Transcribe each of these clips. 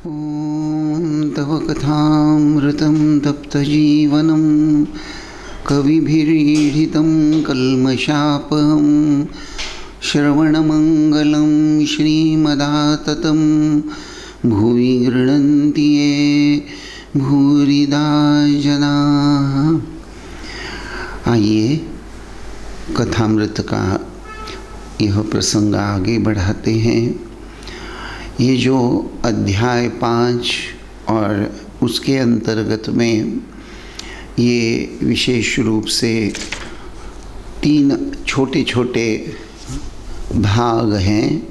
ॐ तव कथामृतं तप्तजीवनं कविभिरीडितं कल्मषापहं श्रवणमङ्गलं श्रीमदाततं भुवि गृह्णन्ति ये भूरिदा जनाः। आइए कथामृत का यह प्रसंग आगे बढ़ाते हैं। ये जो अध्याय 5 और उसके अंतर्गत में ये विशेष रूप से 3 छोटे छोटे भाग हैं,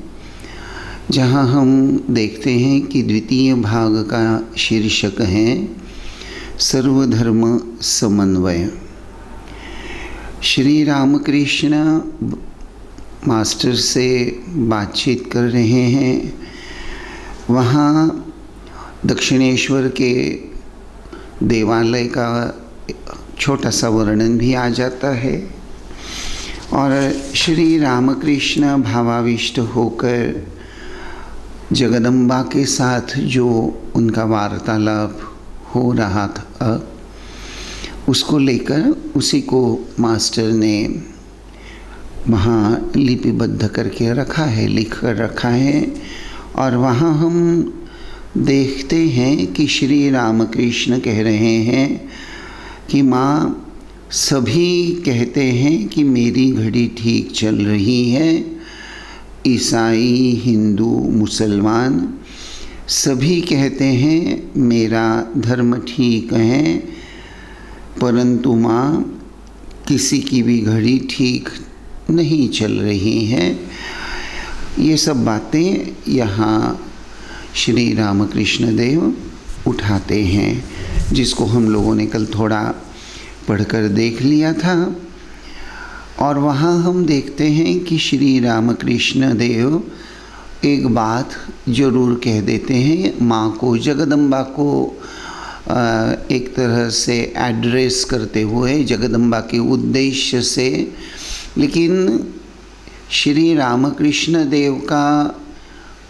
जहाँ हम देखते हैं कि द्वितीय भाग का शीर्षक है सर्वधर्म समन्वय। श्री रामकृष्ण मास्टर से बातचीत कर रहे हैं। वहाँ दक्षिणेश्वर के देवालय का छोटा सा वर्णन भी आ जाता है और श्री रामकृष्ण भावाविष्ट होकर जगदम्बा के साथ जो उनका वार्तालाप हो रहा था उसको लेकर उसी को मास्टर ने वहाँ लिपिबद्ध करके रखा है, लिख कर रखा है। और वहाँ हम देखते हैं कि श्री रामकृष्ण कह रहे हैं कि माँ, सभी कहते हैं कि मेरी घड़ी ठीक चल रही है। ईसाई, हिंदू, मुसलमान सभी कहते हैं मेरा धर्म ठीक है, परंतु माँ किसी की भी घड़ी ठीक नहीं चल रही है। ये सब बातें यहाँ श्री रामकृष्ण देव उठाते हैं, जिसको हम लोगों ने कल थोड़ा पढ़कर देख लिया था। और वहाँ हम देखते हैं कि श्री रामकृष्ण देव एक बात ज़रूर कह देते हैं, माँ को, जगदम्बा को एक तरह से एड्रेस करते हुए जगदम्बा के उद्देश्य से। लेकिन श्री रामकृष्ण देव का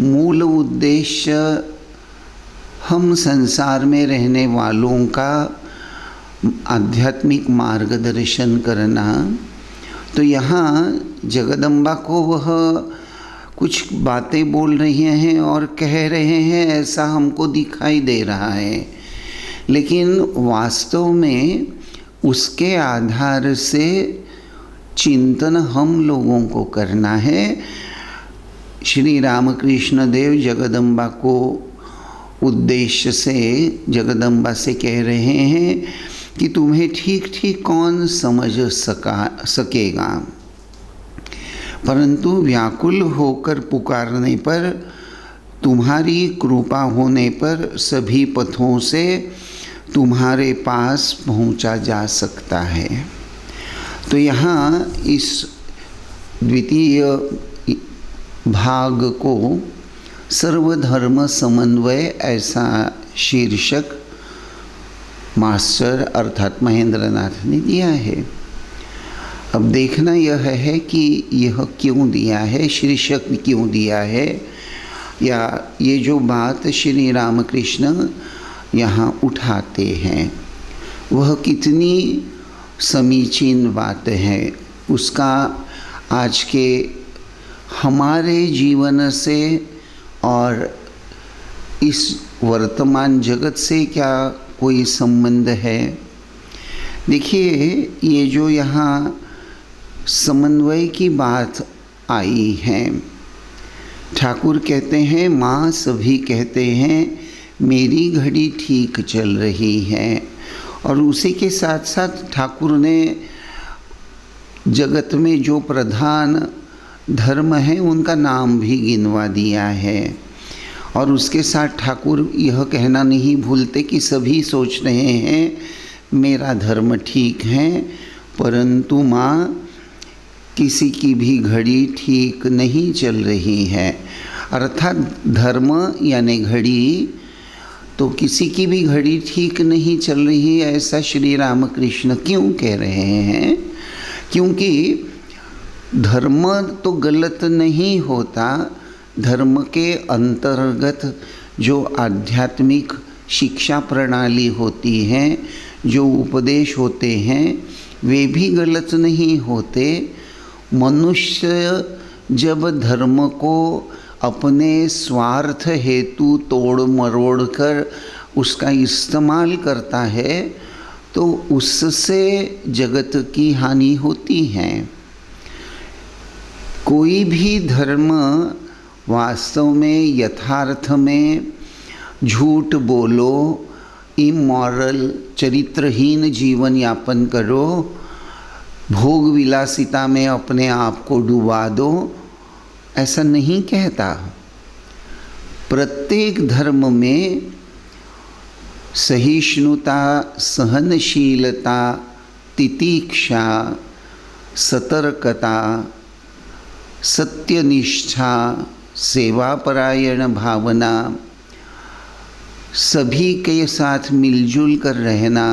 मूल उद्देश्य हम संसार में रहने वालों का आध्यात्मिक मार्गदर्शन करना। तो यहाँ जगदम्बा को वह कुछ बातें बोल रही हैं और कह रहे हैं, ऐसा हमको दिखाई दे रहा है, लेकिन वास्तव में उसके आधार से चिंतन हम लोगों को करना है। श्री रामकृष्ण देव जगदम्बा को उद्देश्य से जगदम्बा से कह रहे हैं कि तुम्हें ठीक ठीक कौन समझ सकेगा, परंतु व्याकुल होकर पुकारने पर, तुम्हारी कृपा होने पर सभी पथों से तुम्हारे पास पहुंचा जा सकता है। तो यहाँ इस द्वितीय भाग को सर्वधर्म समन्वय ऐसा शीर्षक मास्टर अर्थात महेंद्र नाथ ने दिया है। अब देखना यह है कि यह क्यों दिया है, शीर्षक क्यों दिया है, या ये जो बात श्री रामकृष्ण यहाँ उठाते हैं वह कितनी समीचीन बात है, उसका आज के हमारे जीवन से और इस वर्तमान जगत से क्या कोई संबंध है। देखिए, ये जो यहाँ समन्वय की बात आई है, ठाकुर कहते हैं माँ सभी कहते हैं मेरी घड़ी ठीक चल रही है, और उसी के साथ साथ ठाकुर ने जगत में जो प्रधान धर्म है उनका नाम भी गिनवा दिया है। और उसके साथ ठाकुर यह कहना नहीं भूलते कि सभी सोच रहे हैं मेरा धर्म ठीक है, परंतु माँ किसी की भी घड़ी ठीक नहीं चल रही है। अर्थात धर्म यानी घड़ी, तो किसी की भी घड़ी ठीक नहीं चल रही है, ऐसा श्री रामकृष्ण क्यों कह रहे हैं? क्योंकि धर्म तो गलत नहीं होता, धर्म के अंतर्गत जो आध्यात्मिक शिक्षा प्रणाली होती है, जो उपदेश होते हैं, वे भी गलत नहीं होते। मनुष्य जब धर्म को अपने स्वार्थ हेतु तोड़ मरोड़ कर उसका इस्तेमाल करता है तो उससे जगत की हानि होती है। कोई भी धर्म वास्तव में, यथार्थ में झूठ बोलो, इमोरल, चरित्रहीन जीवन यापन करो, भोग विलासिता में अपने आप को डुबा दो, ऐसा नहीं कहता। प्रत्येक धर्म में सहिष्णुता, सहनशीलता, तितिक्षा, सतर्कता, सत्यनिष्ठा, सेवापरायण भावना, सभी के साथ मिलजुल कर रहना,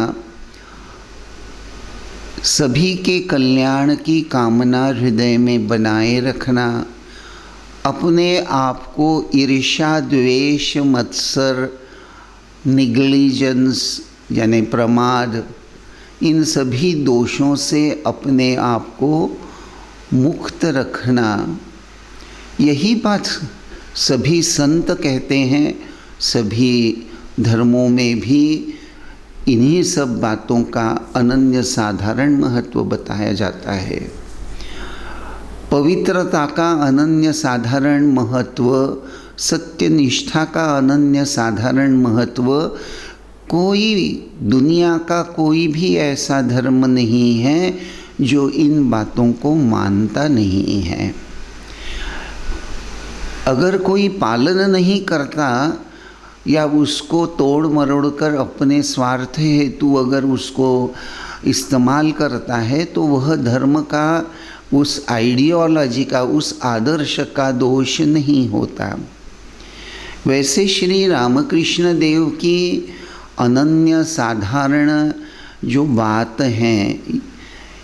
सभी के कल्याण की कामना हृदय में बनाए रखना, अपने आप को ईर्ष्या, द्वेष, मत्सर, निग्लिजेंस यानी प्रमाद, इन सभी दोषों से अपने आप को मुक्त रखना, यही बात सभी संत कहते हैं। सभी धर्मों में भी इन्हीं सब बातों का अनन्य साधारण महत्व बताया जाता है। पवित्रता का अनन्य साधारण महत्व, सत्यनिष्ठा का अनन्य साधारण महत्व, कोई दुनिया का कोई भी ऐसा धर्म नहीं है जो इन बातों को मानता नहीं है। अगर कोई पालन नहीं करता या उसको तोड़ मरोड़ कर अपने स्वार्थ हेतु अगर उसको इस्तेमाल करता है तो वह धर्म का, उस आइडियोलॉजी का, उस आदर्श का दोष नहीं होता। वैसे श्री रामकृष्ण देव की अनन्य साधारण जो बात हैं,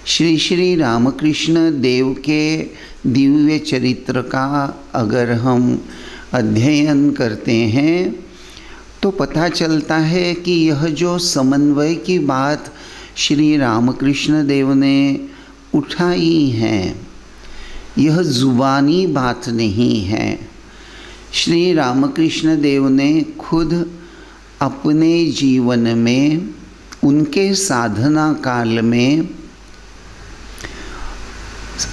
श्री रामकृष्ण देव के दिव्य चरित्र का अगर हम अध्ययन करते हैं तो पता चलता है कि यह जो समन्वय की बात श्री रामकृष्ण देव ने उठाई है, यह जुबानी बात नहीं है। श्री रामकृष्ण देव ने खुद अपने जीवन में, उनके साधना काल में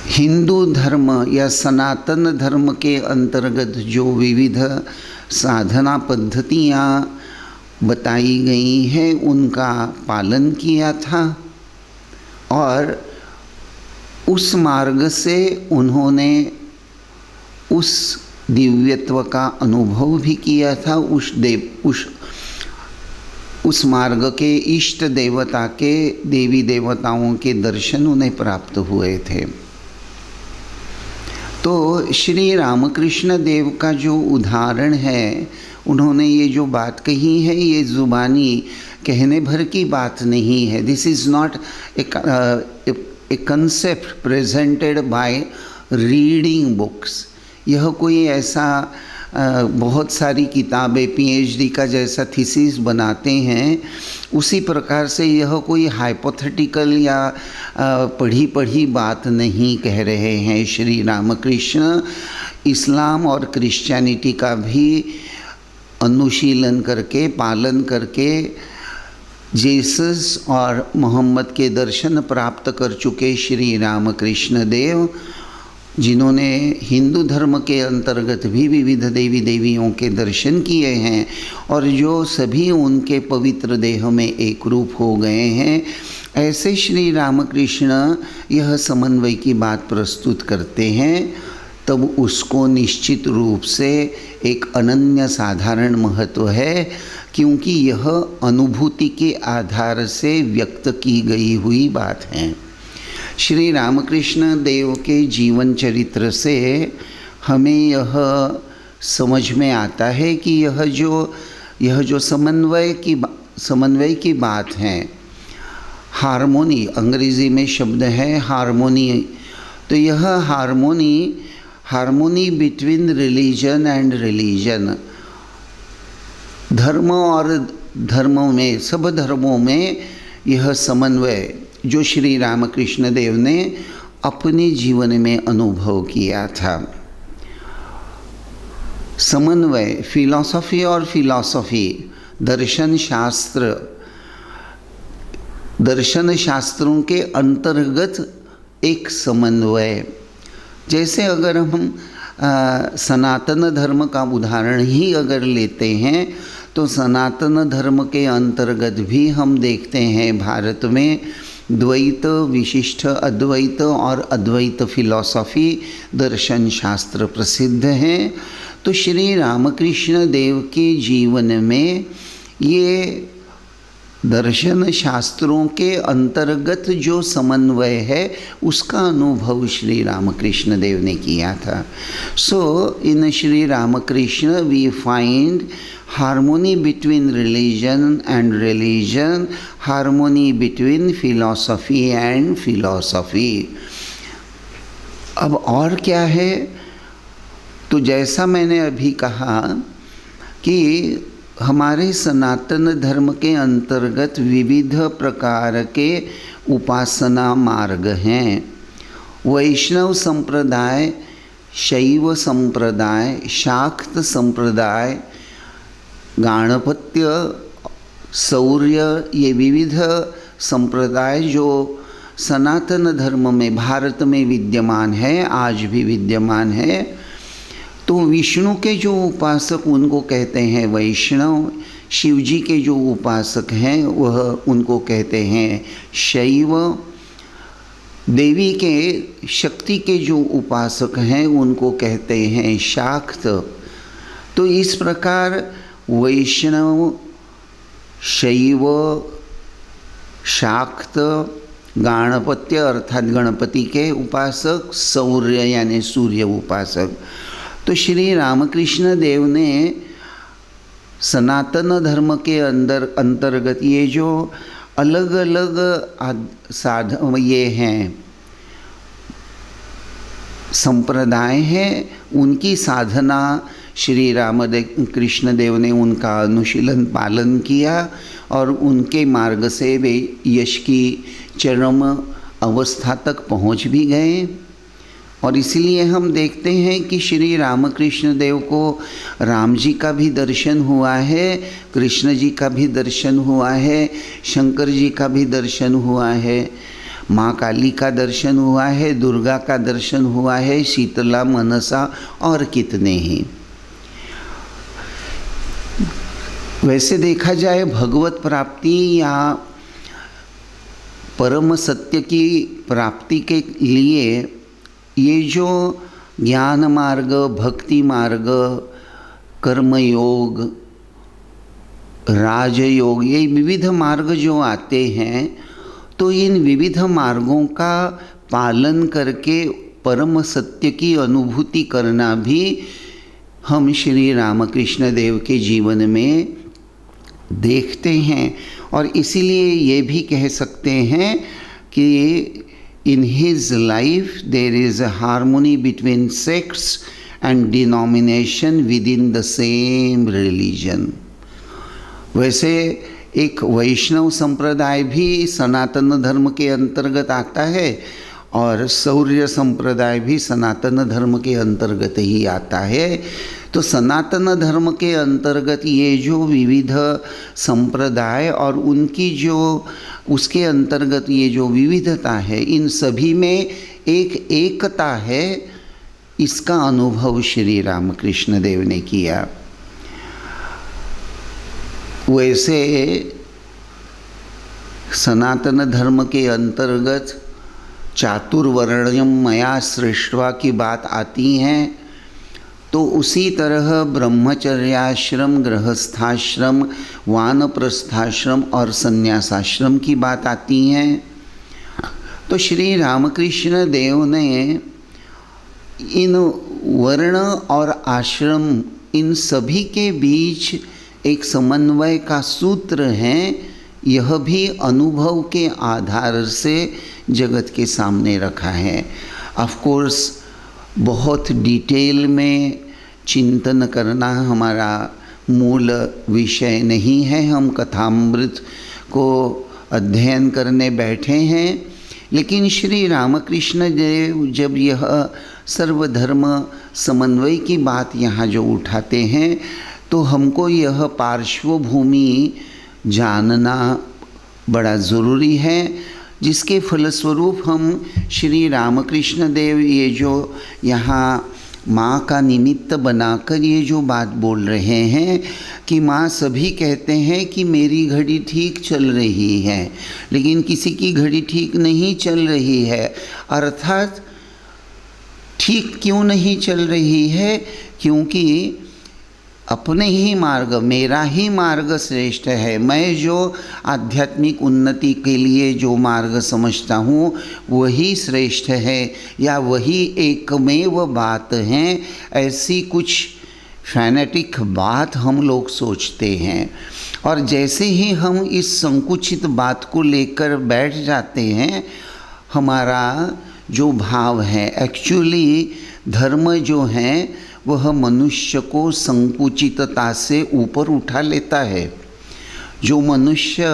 हिंदू धर्म या सनातन धर्म के अंतर्गत जो विविध साधना पद्धतियाँ बताई गई हैं उनका पालन किया था और उस मार्ग से उन्होंने उस दिव्यत्व का अनुभव भी किया था। उस मार्ग के इष्ट देवता के, देवी देवताओं के दर्शन उन्हें प्राप्त हुए थे। तो श्री रामकृष्ण देव का जो उदाहरण है, उन्होंने ये जो बात कही है, ये ज़ुबानी कहने भर की बात नहीं है। This is not a concept presented by reading books. यह कोई ऐसा बहुत सारी किताबें पीएचडी का जैसा थीसिस बनाते हैं, उसी प्रकार से यह कोई हाइपोथेटिकल या पढ़ी पढ़ी बात नहीं कह रहे हैं। श्री रामकृष्ण इस्लाम और क्रिश्चियनिटी का भी अनुशीलन करके, पालन करके जीसस और मोहम्मद के दर्शन प्राप्त कर चुके श्री रामकृष्ण देव, जिन्होंने हिंदू धर्म के अंतर्गत भी विविध देवी देवियों के दर्शन किए हैं और जो सभी उनके पवित्र देह में एक रूप हो गए हैं, ऐसे श्री रामकृष्ण यह समन्वय की बात प्रस्तुत करते हैं, तब उसको निश्चित रूप से एक अनन्य साधारण महत्व है, क्योंकि यह अनुभूति के आधार से व्यक्त की गई हुई बात है। श्री रामकृष्ण देव के जीवन चरित्र से हमें यह समझ में आता है कि यह जो समन्वय की बात है, हार्मोनी, अंग्रेज़ी में शब्द है हार्मोनी, तो यह harmony between religion and religion, धर्म और धर्मों में, सब धर्मों में यह समन्वय जो श्री रामकृष्ण देव ने अपने जीवन में अनुभव किया था। समन्वय, फिलॉसफी और फिलॉसफी, दर्शन शास्त्रों के अंतर्गत एक समन्वय। जैसे अगर हम सनातन धर्म का उदाहरण ही अगर लेते हैं तो सनातन धर्म के अंतर्गत भी हम देखते हैं भारत में द्वैत, विशिष्ट अद्वैत और अद्वैत फिलॉसफी, दर्शन शास्त्र प्रसिद्ध हैं। तो श्री रामकृष्ण देव के जीवन में ये दर्शन शास्त्रों के अंतर्गत जो समन्वय है उसका अनुभव श्री रामकृष्ण देव ने किया था। So in Shri Ramakrishna we find harmony between religion and religion, harmony between philosophy and philosophy. अब और क्या है, तो जैसा मैंने अभी कहा कि हमारे सनातन धर्म के अंतर्गत विविध प्रकार के उपासना मार्ग हैं। वैष्णव संप्रदाय, शैव संप्रदाय, शाक्त संप्रदाय, गाणपत्य, शौर्य, ये विविध संप्रदाय जो सनातन धर्म में भारत में विद्यमान है, आज भी विद्यमान है। तो विष्णु के जो उपासक उनको कहते हैं वैष्णव, शिव जी के जो उपासक हैं वह उनको कहते हैं शैव, देवी के शक्ति के जो उपासक हैं उनको कहते हैं शाक्त। तो इस प्रकार वैष्णव, शैव, शाक्त, गाणपत्य अर्थात गणपति के उपासक, शौर्य यानी सूर्य उपासक। तो श्री रामकृष्ण देव ने सनातन धर्म के अंतर्गत ये जो अलग अलग ये हैं संप्रदाय हैं, उनकी साधना श्री कृष्ण देव ने उनका अनुशीलन पालन किया और उनके मार्ग से वे यश की चरम अवस्था तक पहुंच भी गए। और इसलिए हम देखते हैं कि श्री रामकृष्ण देव को राम जी का भी दर्शन हुआ है, कृष्ण जी का भी दर्शन हुआ है, शंकर जी का भी दर्शन हुआ है, माँ काली का दर्शन हुआ है, दुर्गा का दर्शन हुआ है, शीतला, मनसा और कितने ही। वैसे देखा जाए भगवत प्राप्ति या परम सत्य की प्राप्ति के लिए ये जो ज्ञान मार्ग, भक्ति मार्ग, कर्मयोग, राजयोग, ये विविध मार्ग जो आते हैं, तो इन विविध मार्गों का पालन करके परम सत्य की अनुभूति करना भी हम श्री रामकृष्ण देव के जीवन में देखते हैं। और इसीलिए ये भी कह सकते हैं कि in his life there is a harmony between sects and denomination within the same religion। वैसे एक वैष्णव संप्रदाय भी सनातन धर्म के अंतर्गत आता है और शौर्य संप्रदाय भी सनातन धर्म के अंतर्गत ही आता है। तो सनातन धर्म के अंतर्गत ये जो विविध संप्रदाय और उनकी जो उसके अंतर्गत ये जो विविधता है, इन सभी में एक एकता है, इसका अनुभव श्री रामकृष्ण देव ने किया। वैसे सनातन धर्म के अंतर्गत चातुर्वर्ण्यम मया सृष्ट्वा की बात आती हैं, तो उसी तरह ब्रह्मचर्याश्रम, गृहस्थाश्रम, वानप्रस्थाश्रम और संन्यासाश्रम की बात आती हैं। तो श्री रामकृष्ण देव ने इन वर्ण और आश्रम, इन सभी के बीच एक समन्वय का सूत्र है, यह भी अनुभव के आधार से जगत के सामने रखा है। ऑफ कोर्स बहुत डिटेल में चिंतन करना हमारा मूल विषय नहीं है। हम कथामृत को अध्ययन करने बैठे हैं, लेकिन श्री रामकृष्ण देव जब यह सर्वधर्म समन्वय की बात यहाँ जो उठाते हैं, तो हमको यह पार्श्वभूमि जानना बड़ा ज़रूरी है, जिसके फलस्वरूप हम श्री रामकृष्ण देव ये जो यहाँ माँ का निमित्त बनाकर ये जो बात बोल रहे हैं कि माँ सभी कहते हैं कि मेरी घड़ी ठीक चल रही है, लेकिन किसी की घड़ी ठीक नहीं चल रही है। अर्थात ठीक क्यों नहीं चल रही है? क्योंकि अपने ही मार्ग, मेरा ही मार्ग श्रेष्ठ है। मैं जो आध्यात्मिक उन्नति के लिए जो मार्ग समझता हूँ वही श्रेष्ठ है, या वही एकमेव बात है। ऐसी कुछ फैनेटिक बात हम लोग सोचते हैं, और जैसे ही हम इस संकुचित बात को लेकर बैठ जाते हैं, हमारा जो भाव है, एक्चुअली धर्म जो है वह मनुष्य को संकुचितता से ऊपर उठा लेता है। जो मनुष्य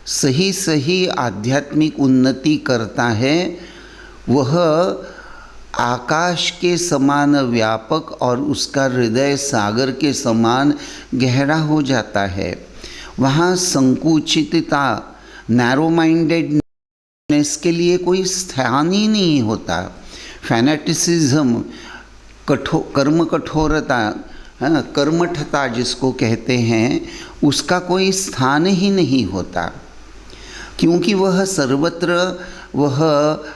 सही सही आध्यात्मिक उन्नति करता है वह आकाश के समान व्यापक और उसका हृदय सागर के समान गहरा हो जाता है। वहाँ संकुचितता, नैरो माइंडेडनेस के लिए कोई स्थान ही नहीं होता। फैनेटिसिज्म, कठोरता, कर्मठता जिसको कहते हैं, उसका कोई स्थान ही नहीं होता, क्योंकि वह सर्वत्र वह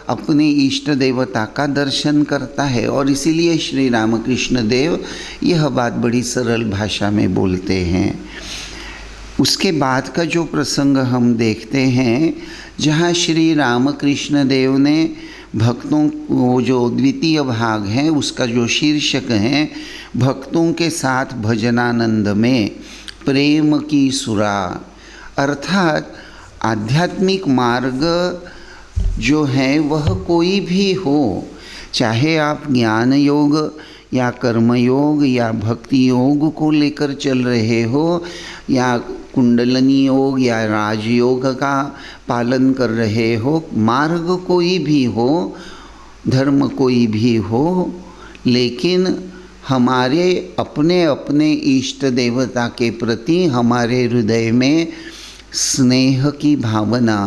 अपने इष्ट देवता का दर्शन करता है। और इसीलिए श्री रामकृष्ण देव यह बात बड़ी सरल भाषा में बोलते हैं। उसके बाद का जो प्रसंग हम देखते हैं, जहाँ श्री रामकृष्ण देव ने भक्तों, वो जो द्वितीय भाग है उसका जो शीर्षक है, भक्तों के साथ भजनानंद में प्रेम की सुरा, अर्थात आध्यात्मिक मार्ग जो है वह कोई भी हो, चाहे आप ज्ञान योग या कर्म योग या भक्ति योग को लेकर चल रहे हो, या कुंडलनी योग या राजयोग का पालन कर रहे हो, मार्ग कोई भी हो, धर्म कोई भी हो, लेकिन हमारे अपने अपने इष्ट देवता के प्रति हमारे हृदय में स्नेह की भावना,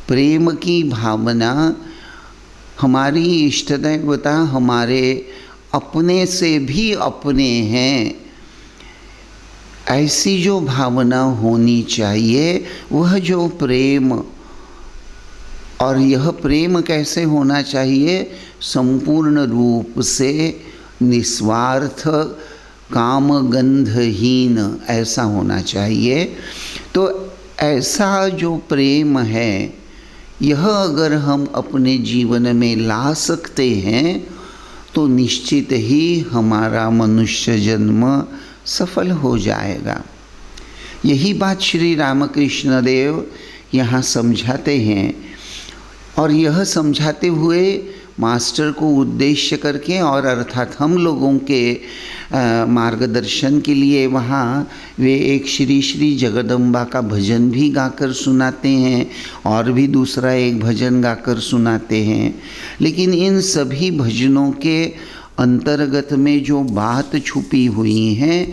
प्रेम की भावना, हमारी इष्ट देवता हमारे अपने से भी अपने हैं, ऐसी जो भावना होनी चाहिए, वह जो प्रेम। और यह प्रेम कैसे होना चाहिए? संपूर्ण रूप से निस्वार्थ, काम गंधहीन, ऐसा होना चाहिए। तो ऐसा जो प्रेम है, यह अगर हम अपने जीवन में ला सकते हैं तो निश्चित ही हमारा मनुष्य जन्म सफल हो जाएगा। यही बात श्री रामकृष्ण देव यहाँ समझाते हैं, और यह समझाते हुए मास्टर को उद्देश्य करके, और अर्थात हम लोगों के मार्गदर्शन के लिए वहाँ वे एक श्री श्री जगदम्बा का भजन भी गाकर सुनाते हैं, और भी दूसरा एक भजन गाकर सुनाते हैं। लेकिन इन सभी भजनों के अंतर्गत में जो बात छुपी हुई है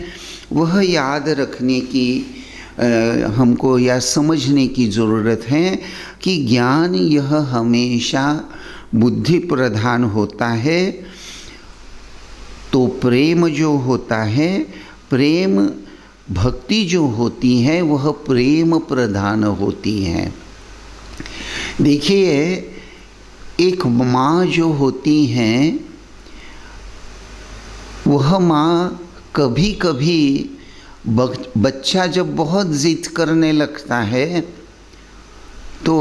वह याद रखने की हमको या समझने की ज़रूरत है कि ज्ञान यह हमेशा बुद्धि प्रधान होता है, तो प्रेम जो होता है, प्रेम भक्ति जो होती है वह प्रेम प्रधान होती है। देखिए, एक माँ जो होती हैं, वह माँ कभी कभी बच्चा जब बहुत ज़िद करने लगता है तो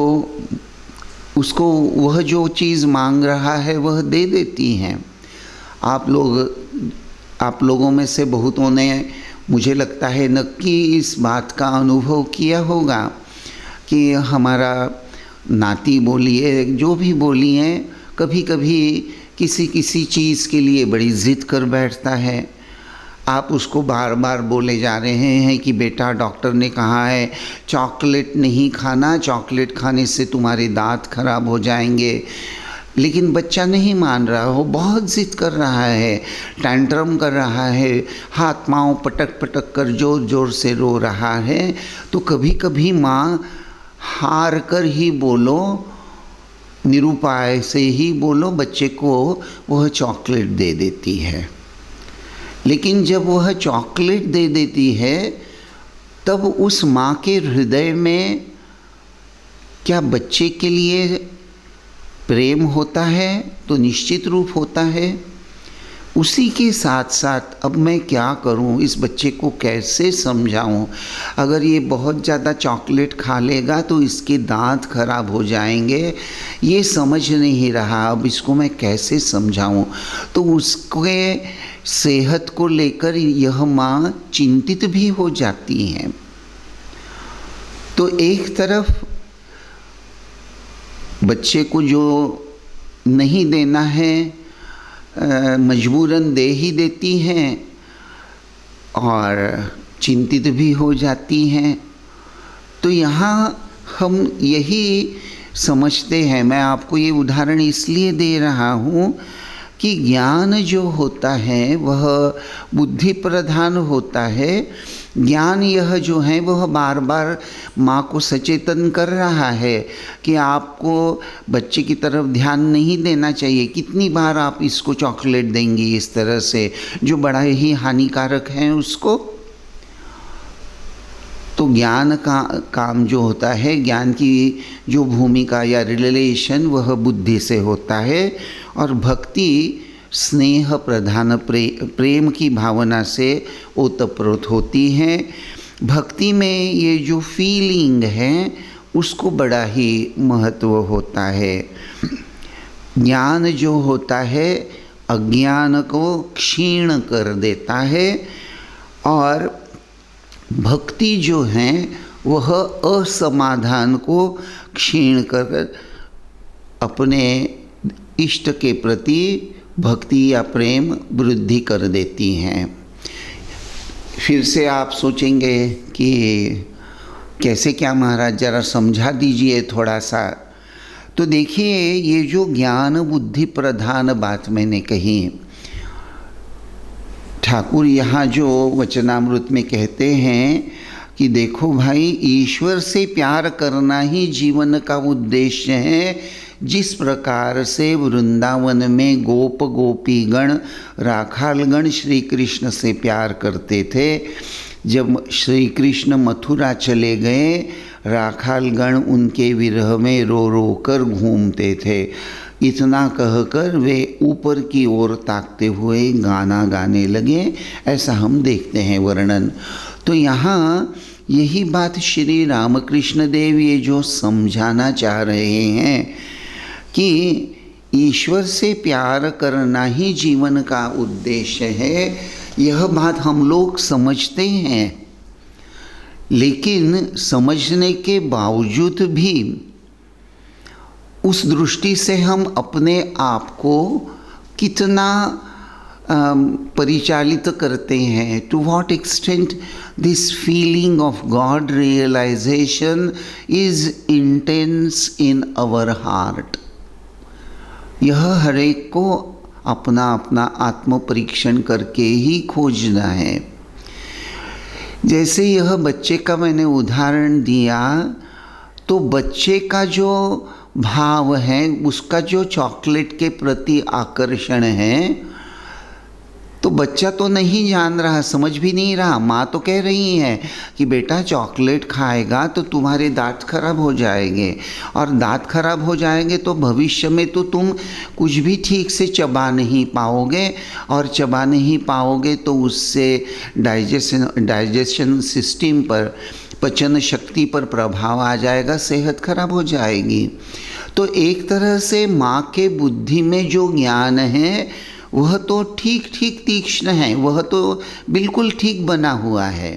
उसको वह जो चीज़ मांग रहा है वह दे देती हैं। आप लोगों में से बहुतों ने, मुझे लगता है, नक्की इस बात का अनुभव किया होगा कि हमारा नाती बोलिए, जो भी बोलिए, कभी कभी किसी चीज़ के लिए बड़ी ज़िद कर बैठता है। आप उसको बार बार बोले जा रहे हैं कि बेटा डॉक्टर ने कहा है चॉकलेट नहीं खाना, चॉकलेट खाने से तुम्हारे दांत खराब हो जाएंगे, लेकिन बच्चा नहीं मान रहा हो, बहुत ज़िद कर रहा है, टैंट्रम कर रहा है, हाथ पाँव पटक पटक कर ज़ोर ज़ोर से रो रहा है, तो कभी कभी माँ हार कर ही बोलो, निरुपाय से ही बोलो, बच्चे को वह चॉकलेट दे देती है। लेकिन जब वह चॉकलेट दे देती है तब उस माँ के हृदय में क्या बच्चे के लिए प्रेम होता है? तो निश्चित रूप होता है। उसी के साथ साथ अब मैं क्या करूं, इस बच्चे को कैसे समझाऊं? अगर ये बहुत ज़्यादा चॉकलेट खा लेगा तो इसके दांत खराब हो जाएंगे, ये समझ नहीं रहा, अब इसको मैं कैसे समझाऊं? तो उसके सेहत को लेकर यह माँ चिंतित भी हो जाती हैं। तो एक तरफ बच्चे को जो नहीं देना है मजबूरन दे ही देती हैं और चिंतित भी हो जाती हैं। तो यहाँ हम यही समझते हैं, मैं आपको ये उदाहरण इसलिए दे रहा हूँ कि ज्ञान जो होता है वह बुद्धि प्रधान होता है। ज्ञान यह जो है वह बार बार माँ को सचेतन कर रहा है कि आपको बच्चे की तरफ ध्यान नहीं देना चाहिए। कितनी बार आप इसको चॉकलेट देंगी इस तरह से, जो बड़ा ही हानिकारक है उसको। तो ज्ञान का काम जो होता है, ज्ञान की जो भूमिका या रिलेशन वह बुद्धि से होता है, और भक्ति स्नेह प्रधान प्रेम की भावना से ओतप्रोत होती है। भक्ति में ये जो फीलिंग है उसको बड़ा ही महत्व होता है। ज्ञान जो होता है अज्ञान को क्षीण कर देता है, और भक्ति जो है वह असमाधान को क्षीण कर अपने इष्ट के प्रति भक्ति या प्रेम वृद्धि कर देती हैं। फिर से आप सोचेंगे कि कैसे, क्या महाराज जरा समझा दीजिए थोड़ा सा। तो देखिए, ये जो ज्ञान बुद्धि प्रधान बात मैंने कही, ठाकुर यहाँ जो वचनामृत में कहते हैं कि देखो भाई, ईश्वर से प्यार करना ही जीवन का उद्देश्य है। जिस प्रकार से वृंदावन में गोप गोपीगण राखालगण श्री कृष्ण से प्यार करते थे, जब श्री कृष्ण मथुरा चले गए, राखालगण उनके विरह में रो रो कर घूमते थे। इतना कहकर वे ऊपर की ओर ताकते हुए गाना गाने लगे। ऐसा हम देखते हैं वर्णन। तो यहाँ यही बात श्री रामकृष्ण देव ये जो समझाना चाह रहे हैं कि ईश्वर से प्यार करना ही जीवन का उद्देश्य है। यह बात हम लोग समझते हैं, लेकिन समझने के बावजूद भी उस दृष्टि से हम अपने आप को कितना परिचालित करते हैं। To what extent this feeling of God realization is intense in our heart. यह हर एक को अपना अपना आत्म परीक्षण करके ही खोजना है। जैसे यह बच्चे का मैंने उदाहरण दिया, तो बच्चे का जो भाव है, उसका जो चॉकलेट के प्रति आकर्षण है, तो बच्चा तो नहीं जान रहा, समझ भी नहीं रहा। माँ तो कह रही है कि बेटा चॉकलेट खाएगा तो तुम्हारे दांत खराब हो जाएंगे, और दांत खराब हो जाएंगे तो भविष्य में तो तुम कुछ भी ठीक से चबा नहीं पाओगे, और चबा नहीं पाओगे तो उससे डाइजेशन सिस्टम पर, पचन शक्ति पर प्रभाव आ जाएगा, सेहत खराब हो जाएगी। तो एक तरह से माँ के बुद्धि में जो ज्ञान है वह तो ठीक ठीक तीक्ष्ण है, वह तो बिल्कुल ठीक बना हुआ है,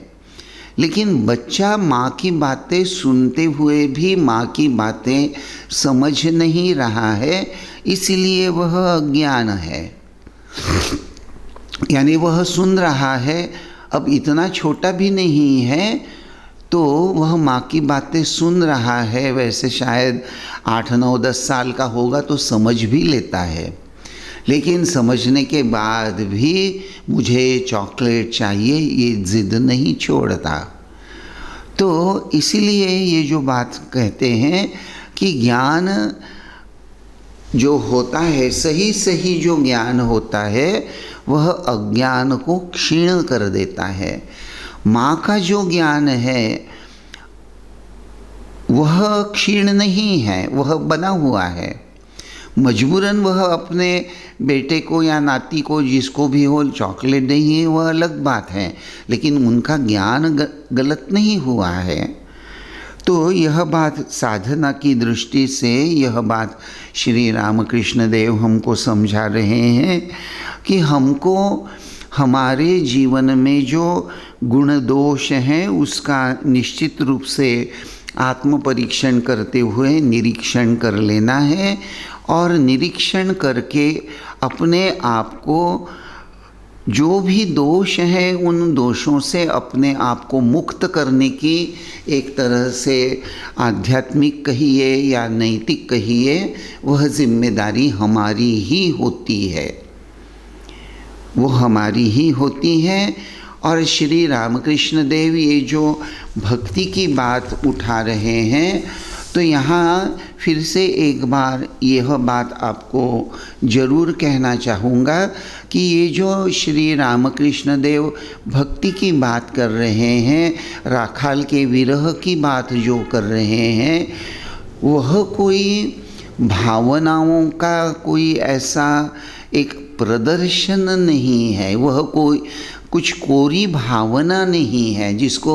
लेकिन बच्चा माँ की बातें सुनते हुए भी माँ की बातें समझ नहीं रहा है, इसलिए वह अज्ञान है। यानी वह सुन रहा है, अब इतना छोटा भी नहीं है, तो वह माँ की बातें सुन रहा है। वैसे शायद 8, 9, 10 साल का होगा तो समझ भी लेता है, लेकिन समझने के बाद भी मुझे चॉकलेट चाहिए, ये ज़िद नहीं छोड़ता। तो इसीलिए ये जो बात कहते हैं कि ज्ञान जो होता है, सही सही जो ज्ञान होता है, वह अज्ञान को क्षीण कर देता है। माँ का जो ज्ञान है वह क्षीण नहीं है, वह बना हुआ है। मजबूरन वह अपने बेटे को या नाती को, जिसको भी हो, चॉकलेट नहीं है, वह अलग बात है, लेकिन उनका ज्ञान गलत नहीं हुआ है। तो यह बात साधना की दृष्टि से, यह बात श्री रामकृष्ण देव हमको समझा रहे हैं कि हमको हमारे जीवन में जो गुण दोष हैं उसका निश्चित रूप से आत्म परीक्षण करते हुए निरीक्षण कर लेना है, और निरीक्षण करके अपने आप को, जो भी दोष है उन दोषों से अपने आप को मुक्त करने की एक तरह से आध्यात्मिक कहिए या नैतिक कहिए, वह जिम्मेदारी हमारी ही होती है, वो हमारी ही होती है। और श्री रामकृष्ण देव ये जो भक्ति की बात उठा रहे हैं, तो यहाँ फिर से एक बार यह बात आपको ज़रूर कहना चाहूँगा कि ये जो श्री रामकृष्ण देव भक्ति की बात कर रहे हैं, राखाल के विरह की बात जो कर रहे हैं, वह कोई भावनाओं का कोई ऐसा एक प्रदर्शन नहीं है, वह कोई कुछ कोरी भावना नहीं है, जिसको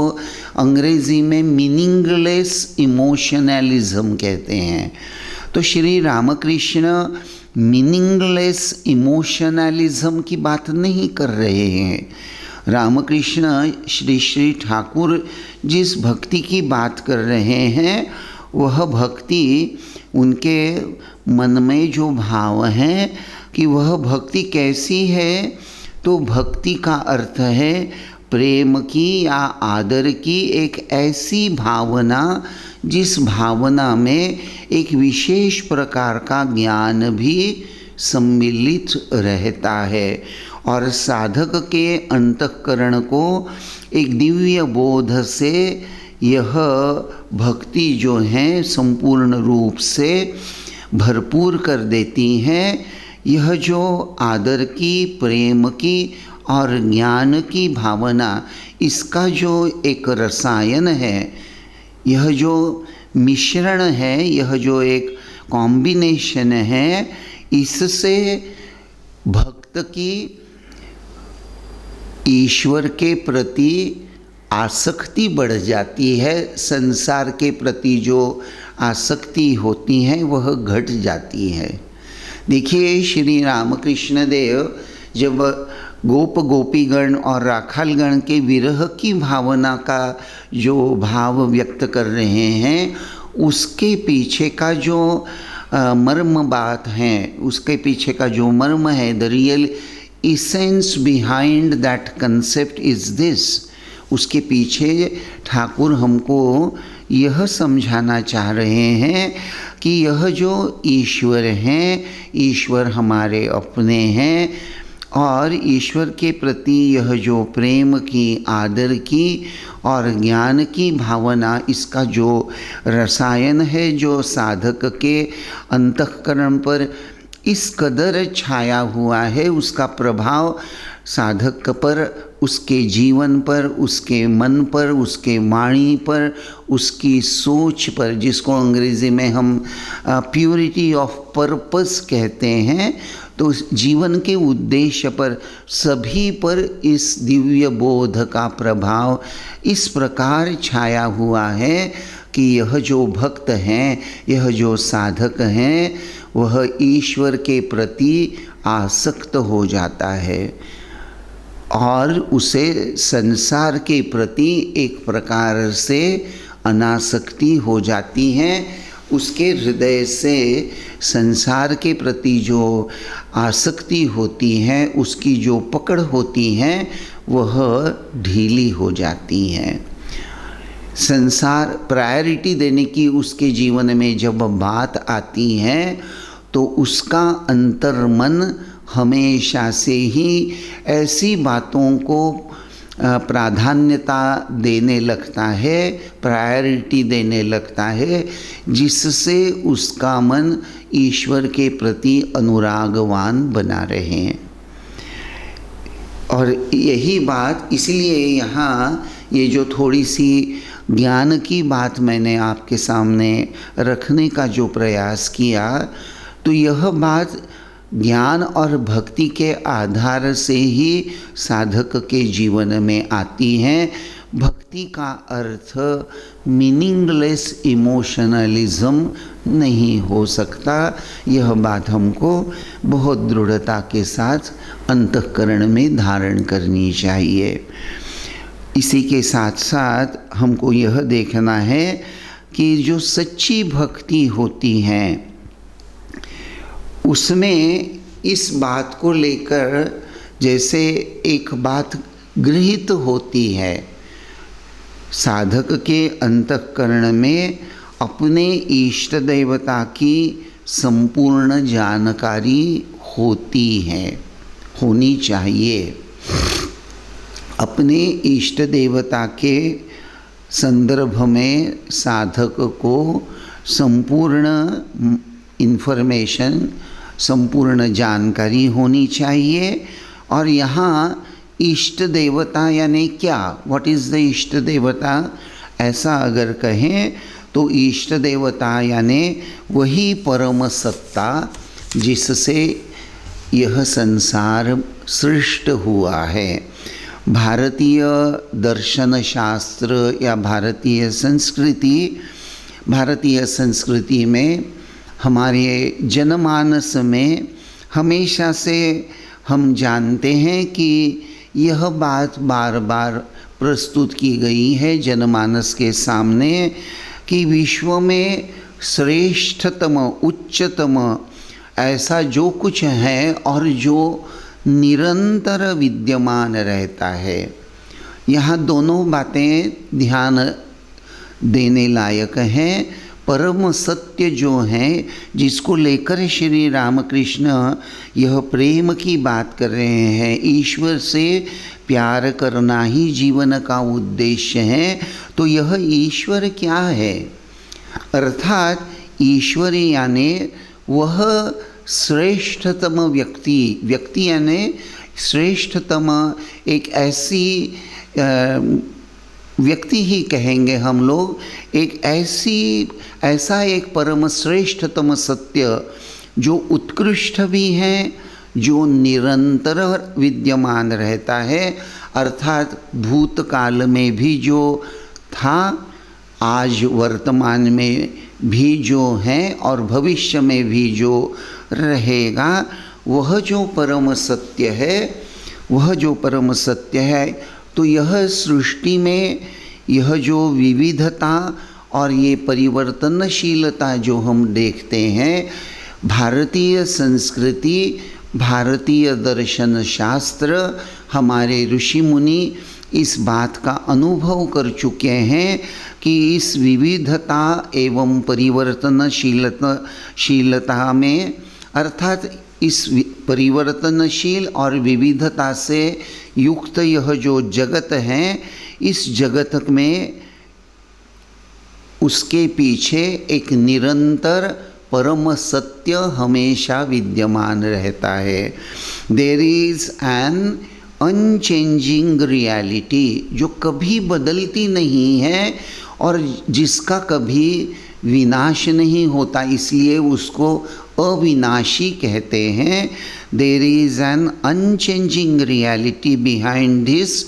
अंग्रेज़ी में मीनिंगलेस इमोशनलिज्म कहते हैं। तो श्री रामकृष्ण मीनिंगलेस इमोशनलिज्म की बात नहीं कर रहे हैं। रामकृष्ण श्री श्री ठाकुर जिस भक्ति की बात कर रहे हैं, वह भक्ति उनके मन में जो भाव हैं कि वह भक्ति कैसी है, तो भक्ति का अर्थ है प्रेम की या आदर की एक ऐसी भावना जिस भावना में एक विशेष प्रकार का ज्ञान भी सम्मिलित रहता है, और साधक के अंतःकरण को एक दिव्य बोध से यह भक्ति जो है संपूर्ण रूप से भरपूर कर देती है। यह जो आदर की, प्रेम की और ज्ञान की भावना, इसका जो एक रसायन है, यह जो मिश्रण है, यह जो एक कॉम्बिनेशन है, इससे भक्त की ईश्वर के प्रति आसक्ति बढ़ जाती है, संसार के प्रति जो आसक्ति होती है वह घट जाती है। देखिए श्री रामकृष्ण देव जब गोप गोपीगण और राखालगण के विरह की भावना का जो भाव व्यक्त कर रहे हैं, उसके पीछे का जो मर्म बात है, उसके पीछे का जो मर्म है, the real essence behind that concept is this, उसके पीछे ठाकुर हमको यह समझाना चाह रहे हैं कि यह जो ईश्वर हैं, ईश्वर हमारे अपने हैं, और ईश्वर के प्रति यह जो प्रेम की, आदर की और ज्ञान की भावना, इसका जो रसायन है, जो साधक के अंतःकरण पर इस कदर छाया हुआ है, उसका प्रभाव साधक पर, उसके जीवन पर, उसके मन पर, उसके वाणी पर, उसकी सोच पर, जिसको अंग्रेज़ी में हम प्योरिटी ऑफ पर्पस कहते हैं, तो जीवन के उद्देश्य पर, सभी पर इस दिव्य बोध का प्रभाव इस प्रकार छाया हुआ है कि यह जो भक्त हैं, यह जो साधक हैं, वह ईश्वर के प्रति आसक्त हो जाता है और उसे संसार के प्रति एक प्रकार से अनासक्ति हो जाती है। उसके हृदय से संसार के प्रति जो आसक्ति होती है, उसकी जो पकड़ होती है, वह ढीली हो जाती है। संसार प्रायोरिटी देने की उसके जीवन में जब बात आती है तो उसका अंतर्मन हमेशा से ही ऐसी बातों को प्राधान्यता देने लगता है, प्रायोरिटी देने लगता है, जिससे उसका मन ईश्वर के प्रति अनुरागवान बना रहे। और यही बात, इसलिए यहाँ ये जो थोड़ी सी ज्ञान की बात मैंने आपके सामने रखने का जो प्रयास किया, तो यह बात ज्ञान और भक्ति के आधार से ही साधक के जीवन में आती है। भक्ति का अर्थ मीनिंगलेस इमोशनलिज्म नहीं हो सकता। यह बात हमको बहुत दृढ़ता के साथ अंतःकरण में धारण करनी चाहिए। इसी के साथ साथ हमको यह देखना है कि जो सच्ची भक्ति होती है उसमें इस बात को लेकर जैसे एक बात गृहीत होती है, साधक के अंतःकरण में अपने इष्ट देवता की संपूर्ण जानकारी होती है, होनी चाहिए। अपने इष्ट देवता के संदर्भ में साधक को संपूर्ण इन्फॉर्मेशन, संपूर्ण जानकारी होनी चाहिए। और यहाँ इष्ट देवता यानी क्या, व्हाट इज़ द इष्ट देवता, ऐसा अगर कहें तो इष्ट देवता यानी वही परम सत्ता जिससे यह संसार सृष्ट हुआ है। भारतीय दर्शन शास्त्र या भारतीय संस्कृति में, हमारे जनमानस में हमेशा से हम जानते हैं कि यह बात बार बार प्रस्तुत की गई है जनमानस के सामने कि विश्व में श्रेष्ठतम, उच्चतम ऐसा जो कुछ है और जो निरंतर विद्यमान रहता है। यहाँ दोनों बातें ध्यान देने लायक हैं। परम सत्य जो है, जिसको लेकर श्री रामकृष्ण यह प्रेम की बात कर रहे हैं, ईश्वर से प्यार करना ही जीवन का उद्देश्य है, तो यह ईश्वर क्या है? अर्थात ईश्वर यानी वह श्रेष्ठतम व्यक्ति यानी श्रेष्ठतम एक ऐसी व्यक्ति ही कहेंगे हम लोग, एक ऐसा एक परम श्रेष्ठतम सत्य जो उत्कृष्ट भी है, जो निरंतर विद्यमान रहता है। अर्थात भूतकाल में भी जो था, आज वर्तमान में भी जो है और भविष्य में भी जो रहेगा, वह जो परम सत्य है, तो यह सृष्टि में यह जो विविधता और ये परिवर्तनशीलता जो हम देखते हैं, भारतीय संस्कृति, भारतीय दर्शन शास्त्र, हमारे ऋषि मुनि इस बात का अनुभव कर चुके हैं कि इस विविधता एवं परिवर्तनशीलता में, अर्थात इस परिवर्तनशील और विविधता से युक्त यह जो जगत है, इस जगत में उसके पीछे एक निरंतर परम सत्य हमेशा विद्यमान रहता है। There is an unchanging reality, जो कभी बदलती नहीं है और जिसका कभी विनाश नहीं होता, इसलिए उसको अविनाशी कहते हैं। There is an unchanging reality behind this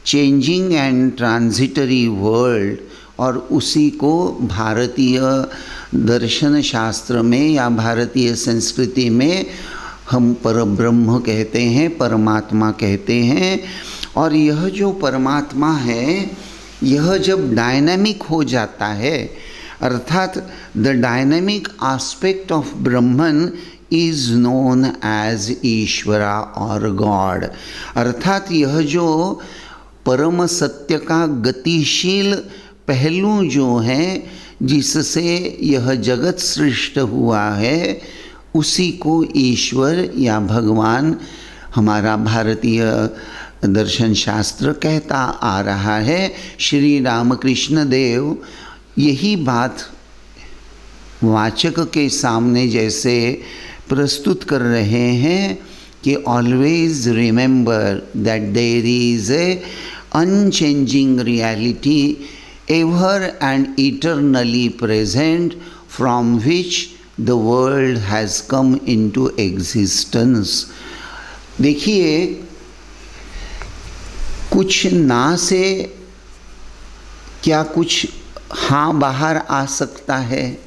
changing and transitory world, और उसी को भारतीय दर्शन शास्त्र में या भारतीय संस्कृति में हम परब्रह्म कहते हैं, परमात्मा कहते हैं। और यह जो परमात्मा है, यह जब डायनामिक हो जाता है, अर्थात the dynamic aspect of Brahman is known as Ishwara और गॉड। अर्थात यह जो परम सत्य का गतिशील पहलू जो है, जिससे यह जगत सृष्ट हुआ है, उसी को ईश्वर या भगवान हमारा भारतीय दर्शन शास्त्र कहता आ रहा है। श्री रामकृष्ण देव यही बात वाचक के सामने जैसे प्रस्तुत कर रहे हैं कि always remember that there is a unchanging reality ever and eternally present from which the world has come into existence. देखिए, कुछ ना से क्या कुछ हाँ बाहर आ सकता है?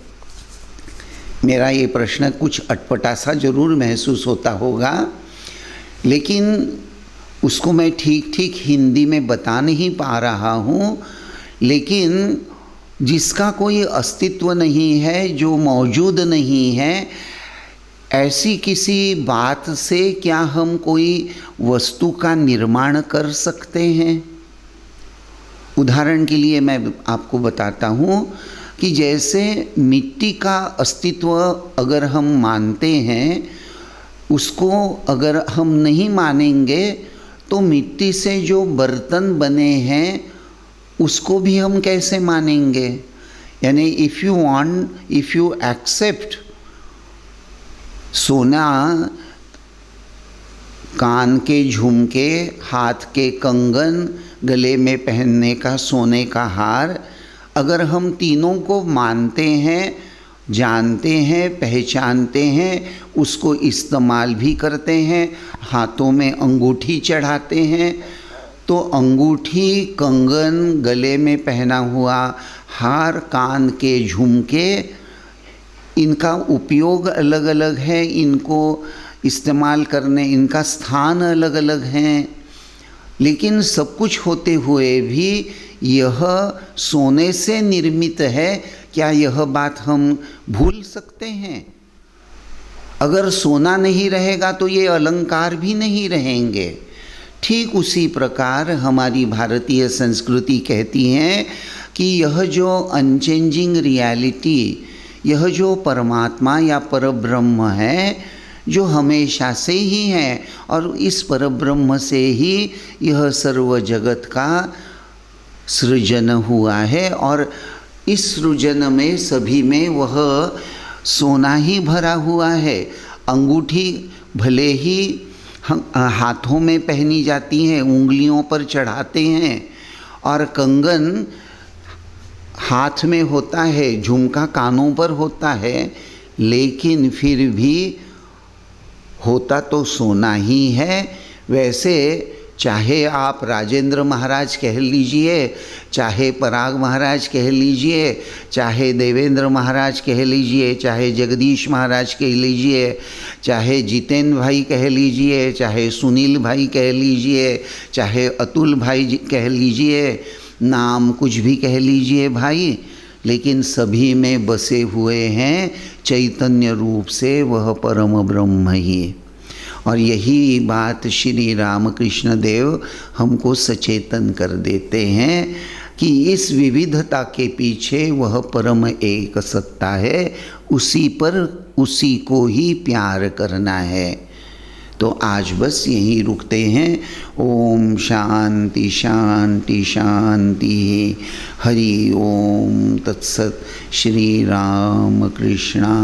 मेरा ये प्रश्न कुछ अटपटा सा जरूर महसूस होता होगा, लेकिन उसको मैं ठीक ठीक हिंदी में बता नहीं पा रहा हूँ। लेकिन जिसका कोई अस्तित्व नहीं है, जो मौजूद नहीं है, ऐसी किसी बात से क्या हम कोई वस्तु का निर्माण कर सकते हैं? उदाहरण के लिए मैं आपको बताता हूँ कि जैसे मिट्टी का अस्तित्व अगर हम मानते हैं, उसको अगर हम नहीं मानेंगे तो मिट्टी से जो बर्तन बने हैं उसको भी हम कैसे मानेंगे? यानी इफ़ यू एक्सेप्ट सोना, कान के झुमके, हाथ के कंगन, गले में पहनने का सोने का हार, अगर हम तीनों को मानते हैं, जानते हैं, पहचानते हैं, उसको इस्तेमाल भी करते हैं, हाथों में अंगूठी चढ़ाते हैं, तो अंगूठी, कंगन, गले में पहना हुआ हार, कान के झुमके, इनका उपयोग अलग अलग है, इनको इस्तेमाल करने, इनका स्थान अलग अलग हैं। लेकिन सब कुछ होते हुए भी यह सोने से निर्मित है, क्या यह बात हम भूल सकते हैं? अगर सोना नहीं रहेगा तो ये अलंकार भी नहीं रहेंगे। ठीक उसी प्रकार हमारी भारतीय संस्कृति कहती है कि यह जो अनचेंजिंग रियलिटी, यह जो परमात्मा या परब्रह्म है, जो हमेशा से ही है, और इस परब्रह्म से ही यह सर्व जगत का सृजन हुआ है, और इस सृजन में सभी में वह सोना ही भरा हुआ है। अंगूठी भले ही हाथों में पहनी जाती हैं, उंगलियों पर चढ़ाते हैं, और कंगन हाथ में होता है, झुमका कानों पर होता है, लेकिन फिर भी होता तो सोना ही है। वैसे चाहे आप राजेंद्र महाराज कह लीजिए, चाहे पराग महाराज कह लीजिए, चाहे देवेंद्र महाराज कह लीजिए, चाहे जगदीश महाराज कह लीजिए, चाहे जितेंद्र भाई कह लीजिए, चाहे सुनील भाई कह लीजिए, चाहे अतुल भाई कह लीजिए, नाम कुछ भी कह लीजिए भाई, लेकिन सभी में बसे हुए हैं चैतन्य रूप से वह परम ब्रह्म ही। और यही बात श्री रामकृष्ण देव हमको सचेतन कर देते हैं कि इस विविधता के पीछे वह परम एक सत्ता है, उसी को ही प्यार करना है। तो आज बस यहीं रुकते हैं। ओम शांति शांति शांति। हरि ओम तत्सत। श्री राम कृष्णार्पणमस्तु।